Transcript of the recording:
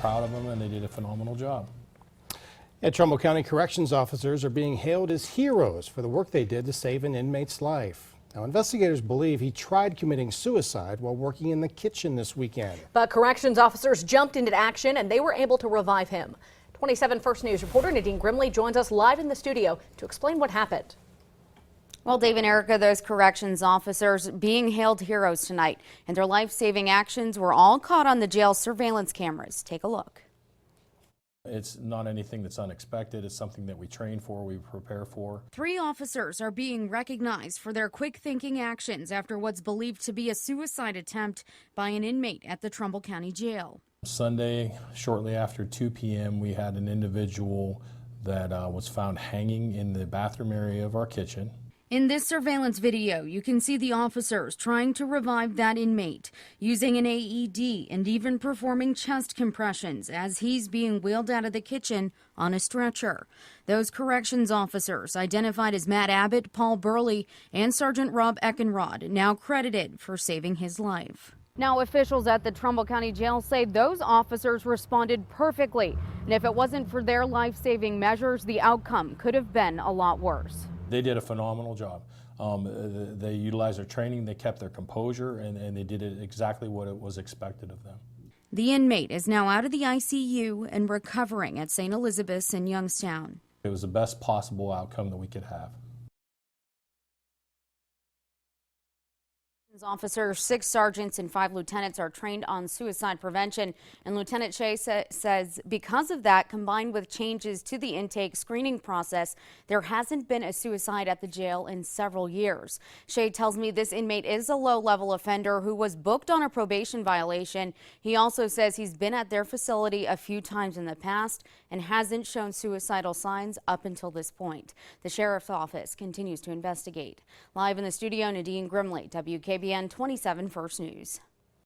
proud of them, and they did a phenomenal job. And Trumbull County corrections officers are being hailed as heroes for the work they did to save an inmate's life. Now, investigators believe he tried committing suicide while working in the kitchen this weekend. But corrections officers jumped into action and they were able to revive him. 27 First News reporter Nadine Grimley joins us live in the studio to explain what happened. Well, Dave and Erica, those corrections officers being hailed heroes tonight, and their life-saving actions were all caught on the jail's surveillance cameras. Take a look. It's not anything that's unexpected. It's something that we train for, we prepare for. 3 officers are being recognized for their quick-thinking actions after what's believed to be a suicide attempt by an inmate at the Trumbull County Jail. Sunday, shortly after 2 p.m., we had an individual that was found hanging in the bathroom area of our kitchen. In this surveillance video, you can see the officers trying to revive that inmate, using an AED and even performing chest compressions as he's being wheeled out of the kitchen on a stretcher. Those corrections officers, identified as Matt Abbott, Paul Burley, and Sergeant Rob Eckenrod, now credited for saving his life. Now, officials at the Trumbull County Jail say those officers responded perfectly, and if it wasn't for their life-saving measures, the outcome could have been a lot worse. They did a phenomenal job. They utilized their training, they kept their composure, and they did it exactly what it was expected of them. The inmate is now out of the ICU and recovering at St. Elizabeth's in Youngstown. It was the best possible outcome that we could have. Officers, 6 sergeants and 5 lieutenants are trained on suicide prevention, and Lieutenant Shea says because of that, combined with changes to the intake screening process, there hasn't been a suicide at the jail in several years. Shea tells me this inmate is a low-level offender who was booked on a probation violation. He also says he's been at their facility a few times in the past and hasn't shown suicidal signs up until this point. The sheriff's office continues to investigate. Live in the studio, Nadine Grimley, WKBN 27 First News.